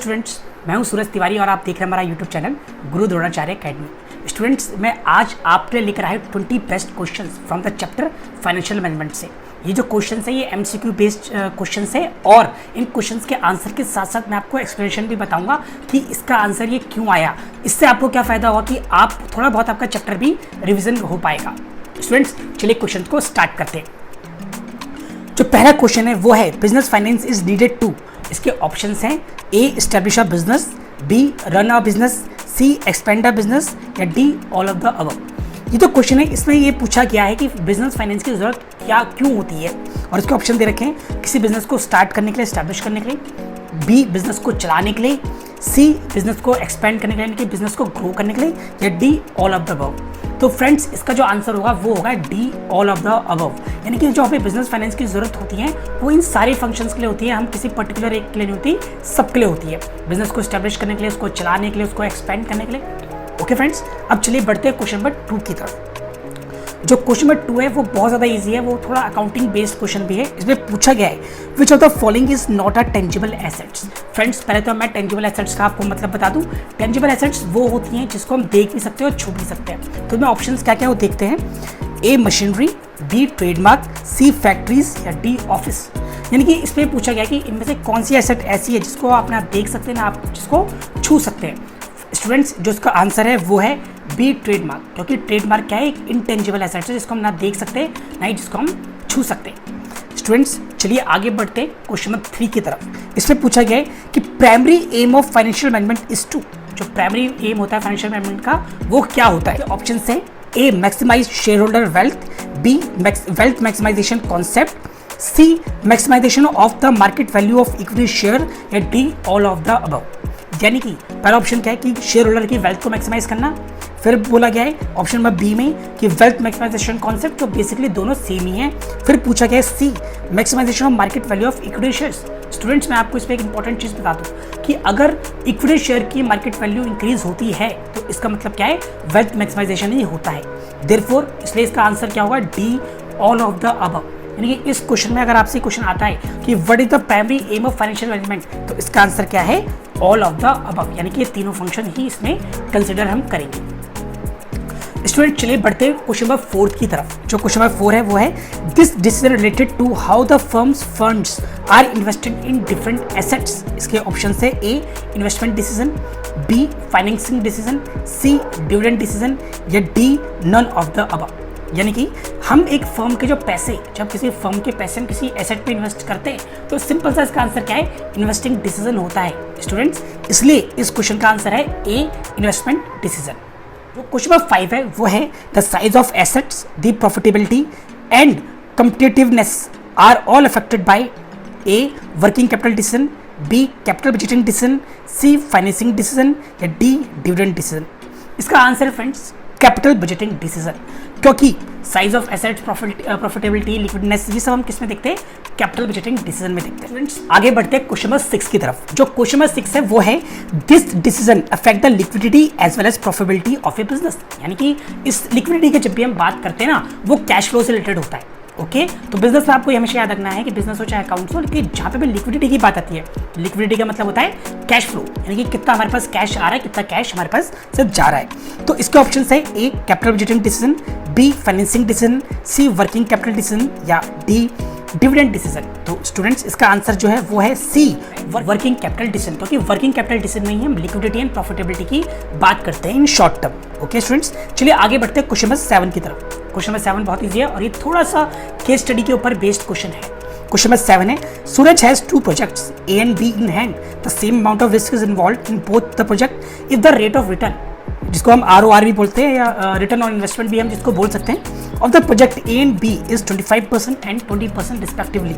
Students, मैं हूं सूरज तिवारी और आप देख रहे हैं हमारा यूट्यूब चैनल गुरु द्रोणाचार्य अकेडमी। स्टूडेंट्स, मैं आज आपके लिए लेकर आया 20 best questions from the chapter financial management से। ये जो क्वेश्चंस है ये एमसीक्यू बेस्ड क्वेश्चंस है और इन क्वेश्चंस के आंसर के साथ साथ मैं आपको एक्सप्लेनेशन भी बताऊंगा कि इसका आंसर ये क्यों आया। इससे आपको क्या फ़ायदा होगा कि आप थोड़ा बहुत आपका चैप्टर भी रिविजन हो पाएगा। स्टूडेंट्स, चलिए क्वेश्चन को स्टार्ट करते हैं। जो पहला क्वेश्चन है वो है business finance is needed to. इसके ऑप्शंस हैं A establish a business, B run a business, C expand a business या D all of the above. ये जो क्वेश्चन है इसमें ये पूछा गया है कि बिजनेस फाइनेंस की जरूरत क्या क्यों होती है और इसके ऑप्शन दे रखे हैं किसी बिजनेस को स्टार्ट करने के लिए, एस्टैब्लिश करने के लिए, बी बिजनेस को चलाने के लिए, सी बिजनेस को एक्सपेंड करने के लिए यानी कि बिजनेस को ग्रो करने के लिए या D all of the above. तो फ्रेंड्स, इसका जो आंसर होगा वो होगा D all of the above. यानी कि जो हमें बिजनेस फाइनेंस की जरूरत होती है वो इन सारे फंक्शंस के लिए होती है, हम किसी पर्टिकुलर एक के लिए नहीं होती, सबके लिए होती है। बिजनेस को एस्टैब्लिश करने के लिए, उसको चलाने के लिए, उसको एक्सपेंड करने के लिए। ओके फ्रेंड्स, अब चलिए बढ़ते हैं क्वेश्चन नंबर 2 की तरफ। जो क्वेश्चन नंबर 2 है वो बहुत ज़्यादा इजी है, वो थोड़ा अकाउंटिंग बेस्ड क्वेश्चन भी है। इसमें पूछा गया है विच of the following is not a tangible assets. Friends, पहले तो मैं टेंजिबल एसेट्स का आपको मतलब बता दूं। टेंजिबल एसेट्स वो होती हैं जिसको हम देख भी सकते हैं और छू भी सकते हैं। तो मैं ऑप्शंस क्या क्या वो देखते हैं। A machinery, B trademark, C factories या डी ऑफिस। यानी कि इसमें पूछा गया कि इनमें से कौन सी एसेट ऐसी है जिसको आप ना देख सकते हैं ना आप जिसको छू सकते हैं। स्टूडेंट्स, जो इसका आंसर है वो है बी ट्रेडमार्क, क्योंकि ट्रेडमार्क क्या है, एक इनटेंजिबल एसेट है जिसको हम ना देख सकते ना ही जिसको हम छू सकते हैं। स्टूडेंट्स, चलिए आगे बढ़ते हैं क्वेश्चन नंबर 3 की तरफ। इसमें पूछा गया है कि primary aim of financial management is to. जो प्राइमरी एम होता है फाइनेंशियल मैनेजमेंट का वो क्या होता है। ऑप्शन है A maximise share holder wealth, B wealth maximisation concept, C maximisation of the market value of equity share या D all of the above. यानी कि पहला ऑप्शन क्या है कि शेयर होल्डर की वेल्थ को मैक्सिमाइज करना। फिर बोला गया है ऑप्शन नंबर बी में कि वेल्थ मैक्सिमाइजेशन कॉन्सेप्ट, तो बेसिकली दोनों सेम ही हैं। फिर पूछा गया है C maximisation of market value of equity shares. Students, मैं आपको इस पर एक इंपॉर्टेंट चीज़ बता दूं कि अगर इक्विटी शेयर की मार्केट वैल्यू इंक्रीज होती है तो इसका मतलब क्या है, वेल्थ मैक्सिमाइजेशन ही होता है। देयरफॉर इसलिए इसका आंसर क्या होगा, D all of the above. यानी कि इस क्वेश्चन में अगर आपसे क्वेश्चन आता है कि what is the primary aim of financial management, तो इसका आंसर क्या है, ऑल ऑफ द अबव। यानी कि ये तीनों फंक्शन ही इसमें कंसिडर हम करेंगे। स्टूडेंट, चलिए बढ़ते हैं क्वेश्चन नंबर 4 की तरफ। जो क्वेश्चन नंबर 4 है वो है this decision related to how the firms funds are invested in different assets. इसके ऑप्शन है A investment decision, B financing decision, C dividend decision या D none of the above. यानी कि हम एक फर्म के जो पैसे, जब किसी फर्म के पैसे हम किसी एसेट पे इन्वेस्ट करते हैं तो सिंपल सा इसका आंसर क्या है, इन्वेस्टिंग डिसीजन होता है। स्टूडेंट्स, इसलिए इस क्वेश्चन का आंसर है ए इन्वेस्टमेंट डिसीजन। जो क्वेश्चन नंबर 5 है वो है the size of assets, the profitability and competitiveness are all affected by A working capital decision, B capital budgeting decision, C financing decision या D dividend decision. इसका answer है friends capital budgeting decision, क्योंकि size of assets, profitability, liquidness, ये सब हम किस में देखते हैं, कैपिटल बजटिंग डिसीजन में देखते हैं। फ्रेंड्स, आगे बढ़ते हैं क्वेश्चन नंबर 6 की तरफ। जो क्वेश्चन नंबर 6 है वो है this decision affect the liquidity as well as profitability of a business. यानी कि इस लिक्विडिटी की जब भी हम बात करते हैं ना वो कैश फ्लो से रिलेटेड होता है। ओके, तो बिजनेस में आपको हमेशा याद रखना है कि बिजनेस हो चाहे अकाउंट्स हो, लेकिन जहाँ पे भी लिक्विडिटी की बात आती है, लिक्विडिटी का मतलब होता है कैश फ्लो, यानी कि कितना हमारे पास कैश आ रहा है, कितना कैश हमारे पास सिर्फ जा रहा है। तो इसके ऑप्शन है A capital budgeting decision, B financing decision, C working capital decision या डी डिविडेंड डिसीजन। तो स्टूडेंट्स, इसका आंसर जो है वो है सी वर्किंग कैपिटल डिसीजन, क्योंकि वर्किंग कैपिटल डिसीजन में ही हम लिक्विडिटी एंड प्रॉफिटेबिलिटी की बात करते हैं in short term. Okay students, चलिए आगे बढ़ते हैं क्वेश्चन नंबर 7 की तरफ। क्वेश्चन नंबर 7 बहुत ईजी है और ये थोड़ा सा केस स्टडी के ऊपर बेस्ड क्वेश्चन है। क्वेश्चन नंबर 7 है Suraj has 2 projects A and B in hand, the same amount of risk is involved in both the project if the rate of return, जिसको हम ROR भी बोलते हैं या रिटर्न ऑन इन्वेस्टमेंट भी हम जिसको बोल सकते हैं, of the project A and B is 25% and 20% respectively,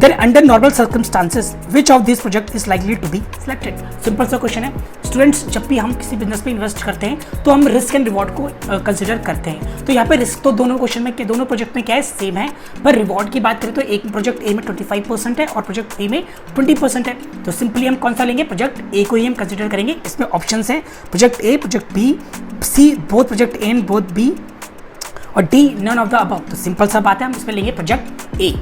then under normal circumstances which of these project is likely to be selected। Simple सा क्वेश्चन है स्टूडेंट्स, जब भी हम किसी बिजनेस में इन्वेस्ट करते हैं तो हम रिस्क एंड रिवॉर्ड को कंसिडर करते हैं। तो यहाँ पे रिस्क तो दोनों क्वेश्चन में, दोनों प्रोजेक्ट में क्या है, सेम है, पर रिवॉर्ड की बात करें तो एक प्रोजेक्ट ए में 25% है और प्रोजेक्ट बी में 20% है। तो सिंपली हम कौन सा लेंगे, प्रोजेक्ट ए को ही हम कंसिडर करेंगे। इसमें ऑप्शन है project A, project B, C both project A and both B और D none of the above. तो सिंपल सा बात है, हम इसमें लेंगे प्रोजेक्ट ए।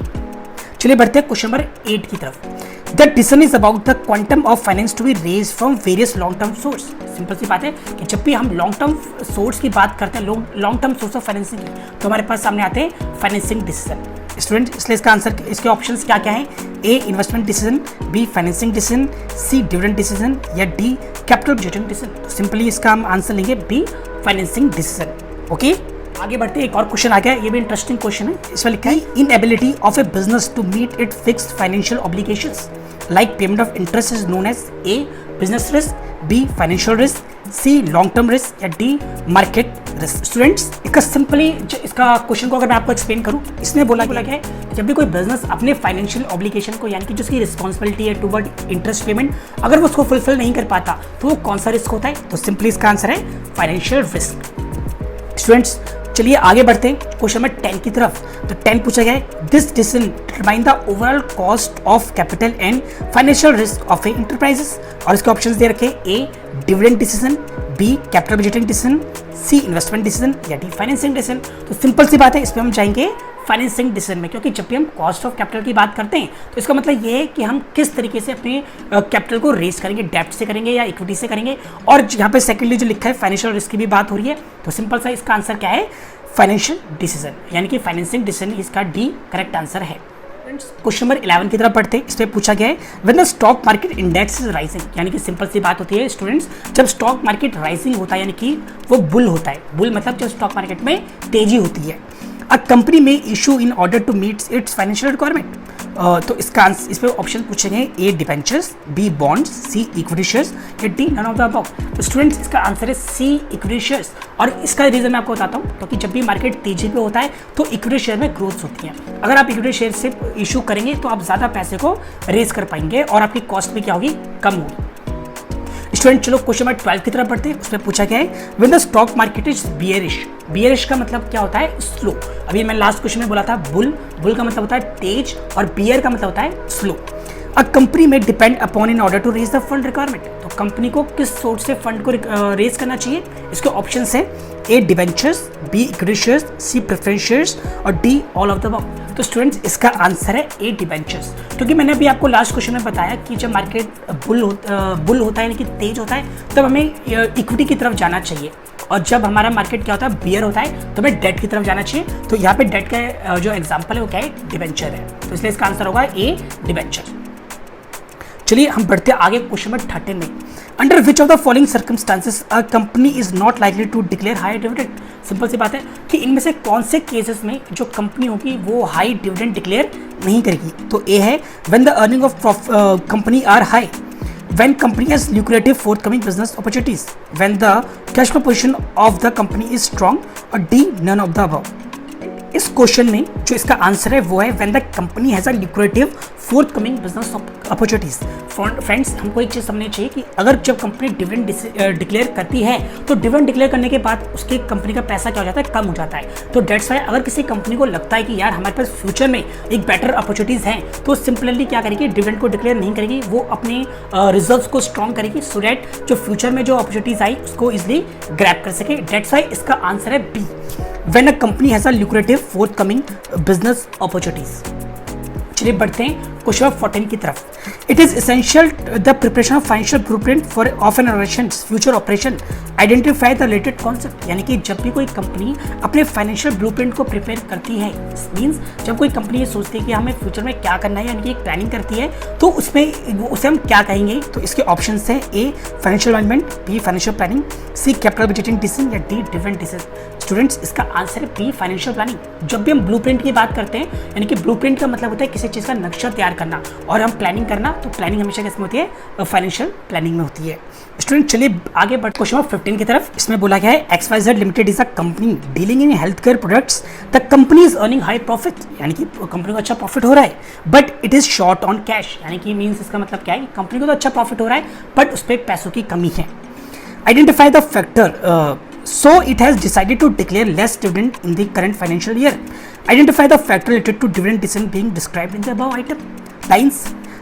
चलिए बढ़ते हैं क्वेश्चन नंबर 8 की तरफ। That decision is about the quantum of finance to be raise from various long term source. Simple सी बात है कि जब भी हम लॉन्ग टर्म सोर्स की बात करते हैं, long term source of financing की, तो हमारे पास सामने आते हैं फाइनेंसिंग डिसीजन। स्टूडेंट, इसलिए इसका आंसर, इसके ऑप्शंस क्या क्या हैं? A investment decision, B financing decision, C dividend decision या डी कैपिटल बजटिंग डिसीजन। तो सिंपली इसका हम आंसर लेंगे बी फाइनेंसिंग डिसीजन। ओके, आगे बढ़ते हैं। एक और क्वेश्चन आ गया, ये भी इंटरेस्टिंग क्वेश्चन है। इसमें लिखा है inability of a business to meet it fixed financial obligations like payment of interest is known as A business risk, B financial risk, C long term risk या डी मार्केट रिस्क। स्टूडेंट्स, इसका simply इसका question को अगर मैं आपको explain करूं, इसने बोला क्या है, जब भी कोई बिजनेस अपने फाइनेंशियल ऑब्लिगेशन को, यानी कि जो उसकी रिस्पॉन्सिबिलिटी है टुवर्ड इंटरेस्ट पेमेंट, अगर वो उसको फुलफिल नहीं कर पाता तो वो कौन सा रिस्क होता है? तो सिंपली इसका आंसर है फाइनेंशियल रिस्क। स्टूडेंट्स, चलिए आगे बढ़ते हैं क्वेश्चन नंबर 10 की तरफ। तो 10 पूछा गया है, this decision determine the overall cost of capital and financial risk of a enterprises. और इसके ऑप्शंस दे रखे, A dividend decision, B capital budgeting decision, C investment decision या डी फाइनेंसिंग डिसीजन। तो सिंपल सी बात है, इसमें हम जाएंगे फाइनेंसिंग डिसीजन में, क्योंकि जब भी हम कॉस्ट ऑफ कैपिटल की बात करते हैं तो इसका मतलब ये है कि हम किस तरीके से अपने कैपिटल को रेज करेंगे, डेब्ट से करेंगे या इक्विटी से करेंगे। और यहाँ पे सेकेंडली जो लिखा है फाइनेंशियल रिस्क की भी बात हो रही है, तो सिंपल सा इसका आंसर क्या है? फाइनेंशियल डिसीजन, यानी कि फाइनेंसिंग डिसीजन इसका डी करेक्ट आंसर है। क्वेश्चन नंबर 11 की तरफ पढ़ते हैं। इसमें पूछा गया है, when the stock market index is rising, यानी कि सिंपल सी बात होती है स्टूडेंट्स, जब स्टॉक मार्केट राइजिंग होता है, यानी कि वो बुल होता है। बुल मतलब जब स्टॉक मार्केट में तेजी होती है। अ कंपनी में issue in order to meet its financial requirement. तो इसका आंसर, इस पे ऑप्शन पूछे गए, A debentures, B bonds, C equity shares या D none of the above. तो स्टूडेंट्स, इसका आंसर है सी इक्विटी शेयर्स। और इसका रीजन मैं आपको बताता हूँ, क्योंकि जब भी मार्केट तेजी पे होता है तो इक्विटी शेयर में ग्रोथ होती है। अगर आप इक्विटी शेयर से इशू करेंगे तो आप ज़्यादा पैसे को रेज कर पाएंगे और आपकी कॉस्ट भी क्या होगी? कम होगी। स्टूडेंट, चलो क्वेश्चन नंबर 12 की तरफ पढ़ते हैं। उसमें पूछा गया है, when the stock market is bearish. Bearish का मतलब क्या होता है? स्लो। अभी मैं लास्ट क्वेश्चन में बोला था बुल, बुल का मतलब होता है तेज और बियर का मतलब होता है स्लो। अ कंपनी में depend upon in order to raise the fund requirement. तो कंपनी को किस सोर्स से फंड को रेज करना चाहिए? इसके ऑप्शन है, ए डिबेंचर्स, बी इक्विटी शेयर्स, सी प्रेफरेंस शेयर्स और D all of the above. तो स्टूडेंट्स, इसका आंसर है ए डिबेंचर्स, क्योंकि मैंने अभी आपको लास्ट क्वेश्चन में बताया कि जब मार्केट बुल होता है, यानी कि तेज होता है, तब हमें इक्विटी की तरफ जाना चाहिए। और जब हमारा मार्केट क्या होता है? बियर होता है, तो हमें डेट की तरफ जाना चाहिए। तो यहाँ पे डेट का जो एग्जाम्पल है वो क्या है? डिबेंचर है। तो इसलिए इसका आंसर होगा ए डिबेंचर। चलिए हम बढ़ते हैं आगे क्वेश्चन नंबर 13 में। Under which of the following circumstances a company is not likely to declare high dividend. Simple सी बात है कि इनमें से कौन से केसेस में जो कंपनी होगी वो हाई डिविडेंड डिक्लेयर नहीं करेगी। तो ए है, when the earning of company are high, when company has lucrative forthcoming business opportunities, when the cash flow position of the company is strong, और D none of the above। इस question में जो इसका answer है वो है when the company has a lucrative forthcoming business opportunities। Friends, हमको एक चीज़ समझनी चाहिए कि अगर जब कंपनी डिविडेंड डिक्लेयर करती है तो डिविडेंड डिक्लेयर करने के बाद उसके कंपनी का पैसा क्या हो जाता है? कम हो जाता है। तो डेट्स वाई अगर किसी कंपनी को लगता है कि यार हमारे पास फ्यूचर में एक बेटर अपॉर्चुनिटीज़ हैं, तो सिंपली क्या करेगी? डिविडेंड को डिक्लेयर नहीं करेगी, वो अपने रिजर्व्स को स्ट्रॉन्ग करेगी, सो दैट जो फ्यूचर में जो अपॉर्चुनिटीज़ आई उसको इजिली ग्रैब कर सके। डेट्स वाई इसका आंसर है B, when a company has a lucrative forthcoming business opportunities। चलिए बढ़ते हैं क्वेश्चन नंबर 14 की तरफ। It is essential the preparation of financial blueprint for of an organisation's future operation identify the related concept. यानी कि जब भी कोई कंपनी अपने फाइनेंशियल ब्लूप्रिंट को प्रिपेयर करती है, मींस जब कोई कंपनी ये सोचती है कि हमें फ्यूचर में क्या करना है, यानी कि एक प्लानिंग करती है, तो उसमें उसे हम क्या कहेंगे? तो इसके ऑप्शन है, A financial management, B financial planning, C capital budgeting decision या डी डिविडेंड डिसीजन। स्टूडेंट्स, इसका आंसर है बी फाइनेंशियल प्लानिंग। जब भी हम ब्लूप्रिंट की बात करते हैं, यानी कि ब्लूप्रिंट का मतलब होता है किसी चीज़ का नक्शा तैयार करना, और हम प्लानिंग करना, तो प्लानिंग हमेशा किसमें होती है? फाइनेंशियल प्लानिंग में होती है। स्टूडेंट, चलिए आगे बढ़ क्वेश्चन नंबर 15 की तरफ। इसमें बोला गया है, XYZ limited is a company dealing in health care products, the company is earning high profit, यानी कि कंपनी को अच्छा प्रॉफिट हो रहा है, but it is short on cash. यानी कि मीन्स इसका मतलब क्या है? कंपनी को तो अच्छा प्रॉफिट हो रहा है बट उस पर पैसों की कमी है। Identify the factor so it has decided to declare less dividend in the current financial year. Identify the factor related to dividend decision being described in the above item lines.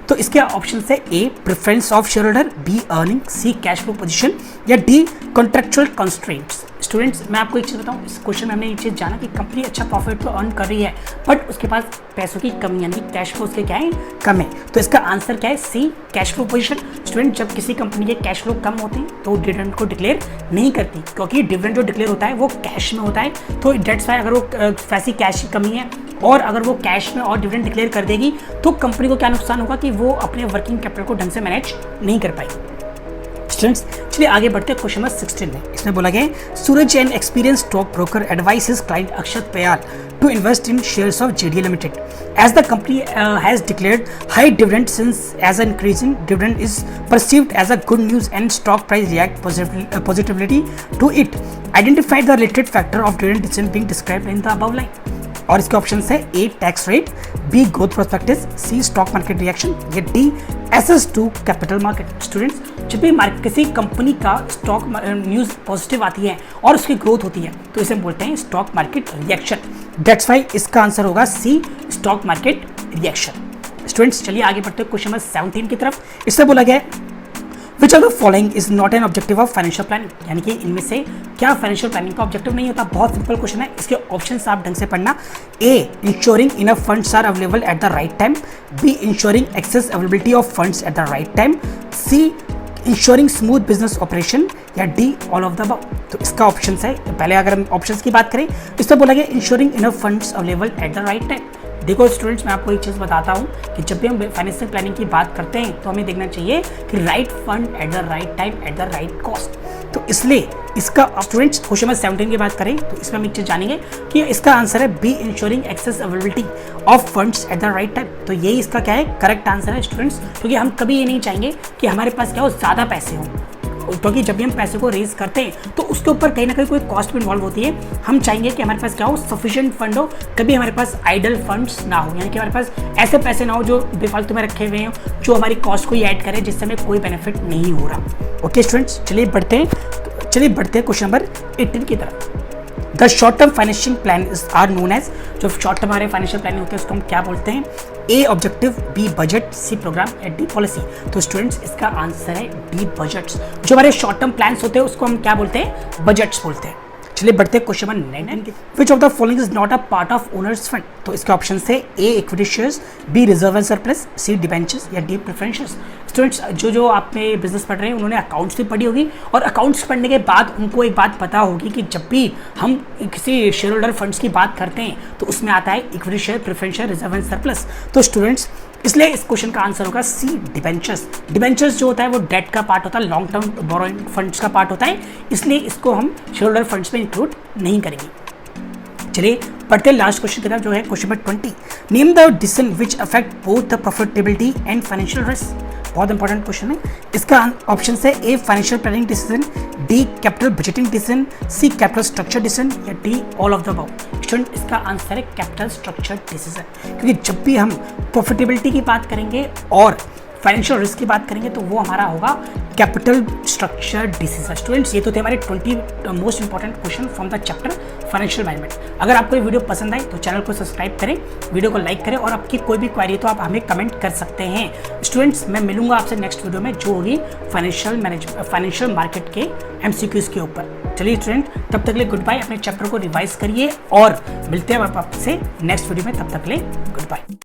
तो इसके option है, A preference of share holder, B earning, C cash flow position या D contractual constraints. Students मैं आपको एक चीज़ बताऊँ, इस question में हमने ये चीज़ जाना कि कंपनी अच्छा प्रॉफिट तो अर्न कर रही है बट उसके पास पैसों की कमी यानी कैश फ्लो उसके क्या है, कम है। तो इसका आंसर क्या है, सी कैश फ्लो पोजीशन। स्टूडेंट जब किसी कंपनी के कैश फ्लो कम होते हैं तो डिविडेंड को डिक्लेयर नहीं करती, क्योंकि डिविडेंड जो डिक्लेयर होता है वो कैश में होता है। तो डेट्स वाई अगर वो वैसी कैश की कमी है और अगर वो कैश में और डिविडेंड डिक्लेयर कर देगी तो कंपनी को क्या नुकसान होगा कि वो अपने वर्किंग कैपिटल को ढंग से मैनेज नहीं कर पाएगी। स्टूडेंट्स चलिए आगे बढ़ते हैं क्वेश्चन नंबर 16 में। इसमें बोला गया Suraj an experience stock broker advises his client Akshat Payal to invest in shares of JDA Limited as the company has declared high dividend since as an increasing dividend is perceived as a good news and stock price react positively to it. Identify the related factor of dividend decision being described in the above line. और इसके option है A tax rate, B growth prospects, C stock market reaction या D access to capital market. Students जब भी किसी company का stock news positive आती है और उसकी ग्रोथ होती है तो इसे हम बोलते हैं stock market reaction. That's why इसका आंसर होगा सी स्टॉक मार्केट रिएक्शन। स्टूडेंट्स चलिए आगे बढ़ते हैं क्वेश्चन नंबर 17 की तरफ। इससे बोला गया है विच of the following is not an objective of financial planning, यानी कि इनमें से क्या फाइनेंशियल प्लानिंग का ऑब्जेक्टिव नहीं होता। बहुत सिंपल क्वेश्चन है, इसके ऑप्शंस आप ढंग से पढ़ना। A ensuring enough funds are available at the right time, B ensuring access availability of funds at the right time, C ensuring smooth business operation या D all of the above. तो इसका option है, पहले अगर हम options की बात करें इसमें बोला गया ensuring enough funds available at the right time. देखो स्टूडेंट्स मैं आपको एक चीज़ बताता हूँ कि जब भी हम फाइनेंशियल प्लानिंग की बात करते हैं तो हमें देखना चाहिए कि right fund eight the right time eight the right cost. तो इसलिए इसका स्टूडेंट्स क्वेश्चन नंबर 17 की बात करें तो इसमें हम एक चीज़ जानेंगे कि इसका आंसर है B ensuring access availability of funds at the right time. तो यही इसका क्या है, करेक्ट आंसर है स्टूडेंट्स, क्योंकि हम कभी ये नहीं चाहेंगे कि हमारे पास क्या हो ज़्यादा पैसे हों, क्योंकि जब भी हम पैसे को रेज करते हैं तो उसके ऊपर कहीं ना कहीं कोई कॉस्ट भी इन्वॉल्व होती है। हम चाहेंगे कि हमारे पास क्या हो, सफिशिएंट फंड हो, कभी हमारे पास आइडल फंड्स ना हो, यानी कि हमारे पास ऐसे पैसे ना हो जो बेफालतू में रखे हुए हैं जो हमारी कॉस्ट को ही ऐड करे जिससे हमें कोई बेनिफिट नहीं हो रहा। ओके स्टूडेंट्स चलिए बढ़ते हैं क्वेश्चन नंबर 18 की तरफ। The short term financial plan are known as, जो शॉर्ट टर्म हमारे फाइनेंशियल प्लानिंग होते हैं उसको हम क्या बोलते हैं, A objective, B budget, C programme या डी पॉलिसी। तो स्टूडेंट्स इसका आंसर है डी बजट्स। जो हमारे शॉर्ट टर्म प्लान्स होते हैं उसको हम क्या बोलते हैं, बजट्स बोलते हैं। चलिए बढ़ते हैं question number 9। Which of the following is not a part of owners fund. तो इसके ऑप्शन है A equity shares, B reserve and surplus, C debentures या डी प्रेफरेंसेस। स्टूडेंट्स जो आपने बिजनेस पढ़ रहे हैं उन्होंने अकाउंट्स भी पढ़ी होगी और अकाउंट्स पढ़ने के बाद उनको एक बात पता होगी कि जब भी हम किसी शेयर होल्डर फंड्स की बात करते हैं तो उसमें आता है equity share, preference share, reserve and surplus. तो स्टूडेंट्स इसलिए इस क्वेश्चन का आंसर होगा सी डिबेंचर्स। डिबेंचर्स जो होता है वो डेट का पार्ट होता है, लॉन्ग टर्म बोरोइंग फंड्स का पार्ट होता है, इसलिए इसको हम शेयर होल्डर फंड्स में इंक्लूड नहीं करेंगे। चलिए पढ़ते हैं लास्ट क्वेश्चन की तरफ, जो है question number 20। Name the decision which affect both the profitability and financial risk. बहुत इंपॉर्टेंट क्वेश्चन है। इसका ऑप्शन है A financial planning decision, D capital budgeting decision, C capital structure decision या D all of the above. Student इसका answer है capital structure decision, क्योंकि जब भी हम प्रॉफिटेबिलिटी की बात करेंगे और फाइनेंशियल रिस्क की बात करेंगे तो वो हमारा होगा कैपिटल स्ट्रक्चर डिसीजन। स्टूडेंट्स ये तो थे हमारे 20 most important question from the chapter financial management. अगर आपको ये वीडियो पसंद आए तो चैनल को सब्सक्राइब करें, वीडियो को लाइक करें और आपकी कोई भी क्वेरी तो आप हमें कमेंट कर सकते हैं। स्टूडेंट्स मैं मिलूंगा आपसे नेक्स्ट वीडियो में जो होगी फाइनेंशियल मार्केट के MCQs के ऊपर। चलिए स्टूडेंट तब तक के लिए गुड बाय, अपने चैप्टर को रिवाइज करिए और मिलते हैं आपसे नेक्स्ट वीडियो में। तब तक के लिए गुड बाय।